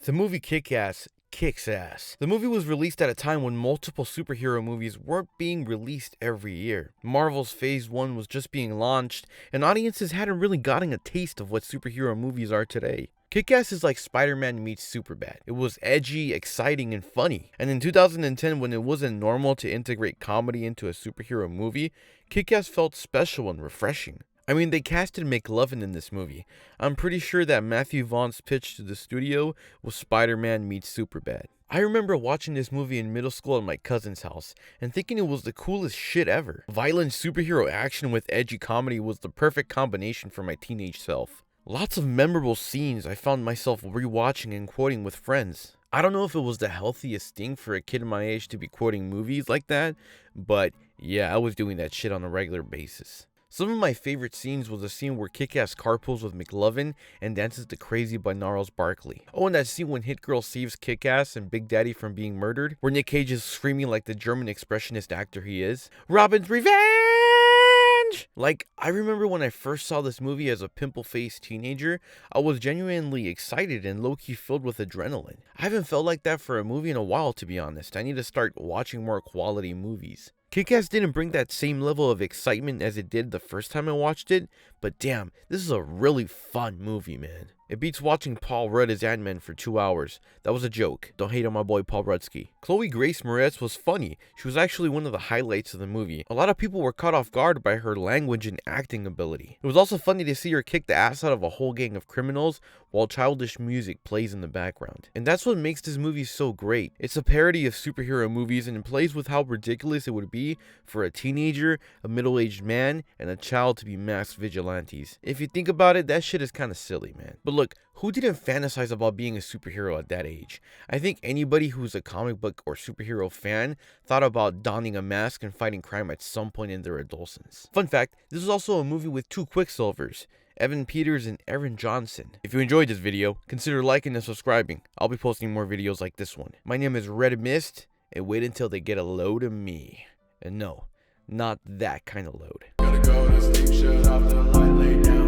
The movie Kick-Ass kicks ass. The movie was released at a time when multiple superhero movies weren't being released every year. Marvel's Phase 1 was just being launched, and audiences hadn't really gotten a taste of what superhero movies are today. Kick-Ass is like Spiderman meets Superbad. It was edgy, exciting, and funny. And in 2010, when it wasn't normal to integrate comedy into a superhero movie, Kick-Ass felt special and refreshing. I mean, they casted Mclovin in this movie. I'm pretty sure that Matthew Vaughn's pitch to the studio was Spider-Man meets Superbad. I remember watching this movie in middle school at my cousin's house and thinking it was the coolest shit ever. Violent superhero action with edgy comedy was the perfect combination for my teenage self. Lots of memorable scenes I found myself rewatching and quoting with friends. I don't know if it was the healthiest thing for a kid my age to be quoting movies like that, but yeah, I was doing that shit on a regular basis. Some of my favorite scenes was the scene where Kick-Ass carpools with Mclovin and dances to Crazy by Gnarls Barkley. Oh, and that scene when hitgirl saves Kick-Ass and Big Daddy from being murdered, where Nick Cage is screaming like the German expressionist actor he is, "Robin's Revenge!" Like, I remember when I first saw this movie as a pimple-faced teenager, I was genuinely excited and low-key filled with adrenaline. I haven't felt like that for a movie in a while, to be honest. I need to start watching more quality movies. Kick-Ass didn't bring that same level of excitement as it did the first time I watched it, but damn, this is a really fun movie, man. It beats watching Paul Rudd as Ant-Man for 2 hours. That was a joke. Don't hate on my boy Paul Rudsky. Chloe Grace Moretz was funny. She was actually one of the highlights of the movie. A lot of people were caught off guard by her language and acting ability. It was also funny to see her kick the ass out of a whole gang of criminals while childish music plays in the background. And that's what makes this movie so great. It's a parody of superhero movies and it plays with how ridiculous it would be for a teenager, a middle-aged man, and a child to be masked vigilantes. If you think about it, that shit is kind of silly, man. But look, who didn't fantasize about being a superhero at that age? I think anybody who's a comic book or superhero fan thought about donning a mask and fighting crime at some point in their adolescence. Fun fact, this is also a movie with 2 quicksilvers, Evan Peters and Aaron Johnson. If you enjoyed this video, consider liking and subscribing. I'll be posting more videos like this one. My name is Red Mist, and wait until they get a load of me. And no, not that kind of load. Gotta go to sleep, shut off the light, lay down.